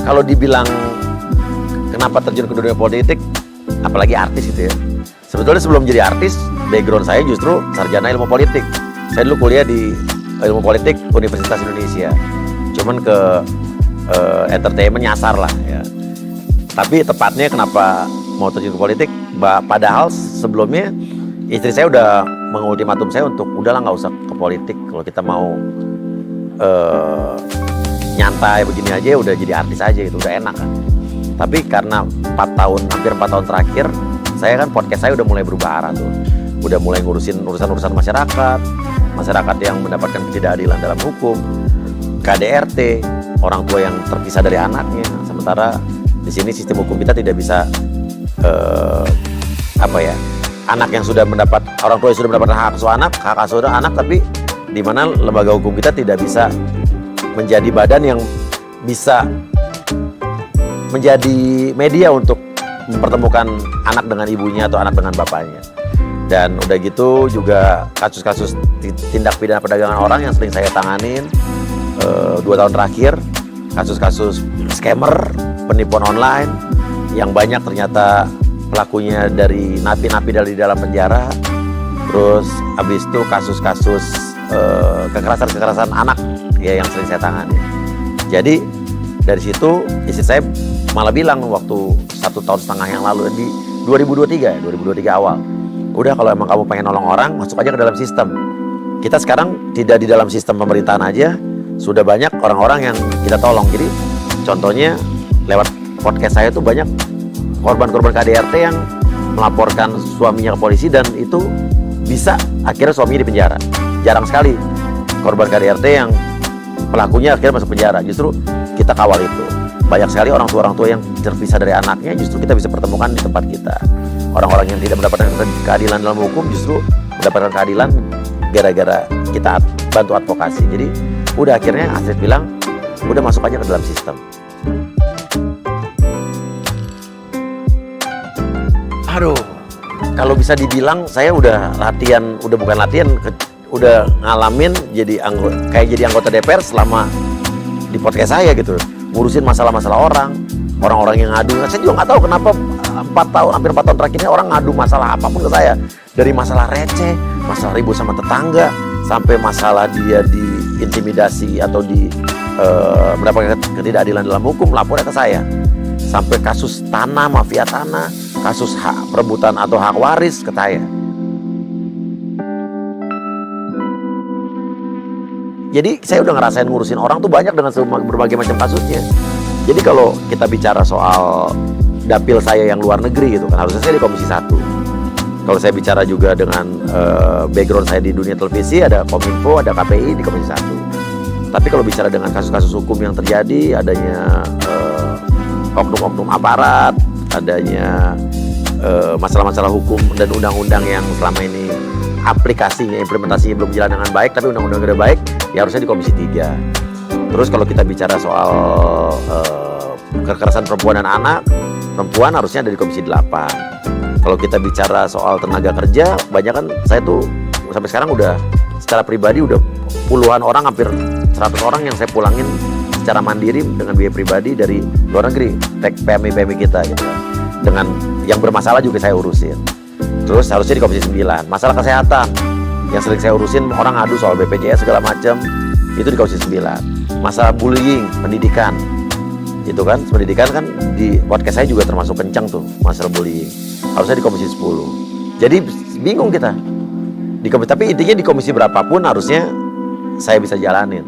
kalau dibilang kenapa terjun ke dunia politik, apalagi artis gitu ya. Sebetulnya sebelum jadi artis, background saya justru sarjana ilmu politik. Saya dulu kuliah di ilmu politik Universitas Indonesia. Cuman ke entertainment nyasar lah ya. Tapi tepatnya kenapa mau terjun ke politik, padahal sebelumnya istri saya udah mengultimatum saya untuk udahlah nggak usah ke politik. Kalau kita mau nyantai begini aja udah jadi artis aja gitu, udah enak kan. Tapi karena hampir 4 tahun terakhir, saya kan podcast saya udah mulai berubah arah tuh. Udah mulai ngurusin urusan-urusan masyarakat yang mendapatkan ketidakadilan dalam hukum, KDRT, orang tua yang terpisah dari anaknya. Sementara di sini sistem hukum kita tidak bisa anak yang sudah mendapat, orang tua yang sudah mendapatkan hak asuh anak, tapi di mana lembaga hukum kita tidak bisa menjadi badan yang bisa menjadi media untuk mempertemukan anak dengan ibunya atau anak dengan bapaknya. Dan udah gitu juga kasus-kasus tindak pidana perdagangan orang yang sering saya tanganin 2 tahun terakhir, kasus-kasus scammer, penipuan online yang banyak ternyata pelakunya dari napi-napi dari dalam penjara. Terus habis itu kasus-kasus kekerasan anak ya yang sering saya tangani. Jadi dari situ istri saya malah bilang waktu 1,5 tahun yang lalu di 2023 awal, udah kalau emang kamu pengen nolong orang, masuk aja ke dalam sistem. Kita sekarang tidak di dalam sistem pemerintahan aja, sudah banyak orang-orang yang kita tolong. Jadi contohnya lewat podcast saya tuh banyak korban-korban KDRT yang melaporkan suaminya ke polisi dan itu bisa akhirnya suaminya di penjara. Jarang sekali korban KDRT yang pelakunya akhirnya masuk penjara. Justru kita kawal itu. Banyak sekali orang tua yang terpisah dari anaknya, justru kita bisa pertemukan di tempat kita. Orang-orang yang tidak mendapatkan keadilan dalam hukum justru mendapatkan keadilan gara-gara kita bantu advokasi. Jadi udah akhirnya Astrid bilang, udah masuk aja ke dalam sistem. Aduh, kalau bisa dibilang saya udah ngalamin jadi anggota DPR selama di podcast saya gitu. Ngurusin masalah-masalah orang-orang yang ngadu. Saya juga nggak tahu kenapa hampir 4 tahun terakhir ini orang ngadu masalah apapun ke saya. Dari masalah receh, masalah ribut sama tetangga, sampai masalah dia diintimidasi atau mendapatkan ketidakadilan dalam hukum, lapornya ke saya. Sampai kasus tanah, mafia tanah, kasus hak perebutan atau hak waris ke saya. Jadi saya udah ngerasain ngurusin orang tuh banyak dengan berbagai macam kasusnya. Jadi kalau kita bicara soal dapil saya yang luar negeri gitu kan, harusnya saya di Komisi 1. Kalau saya bicara juga dengan background saya di dunia televisi, ada Kominfo, ada KPI di Komisi 1. Tapi kalau bicara dengan kasus-kasus hukum yang terjadi, adanya oknum-oknum aparat, adanya masalah-masalah hukum dan undang-undang yang selama ini aplikasinya, implementasinya belum jalan dengan baik, tapi undang-undang udah baik, ya harusnya di Komisi 3. Terus kalau kita bicara soal kekerasan perempuan dan anak, perempuan harusnya ada di Komisi 8. Kalau kita bicara soal tenaga kerja, banyak kan saya tuh sampai sekarang udah secara pribadi udah puluhan orang, hampir 100 orang yang saya pulangin secara mandiri dengan biaya pribadi dari luar negeri, PMI kita gitu kan. Dengan yang bermasalah juga saya urusin. Terus harusnya di Komisi 9. Masalah kesehatan yang sering saya urusin, orang ngadu soal BPJS segala macam, itu di Komisi 9. Masalah bullying, pendidikan, itu kan, pendidikan kan di podcast saya juga termasuk kencang tuh masalah bullying. Harusnya di Komisi 10. Jadi bingung kita. Tapi intinya di komisi berapapun harusnya saya bisa jalanin.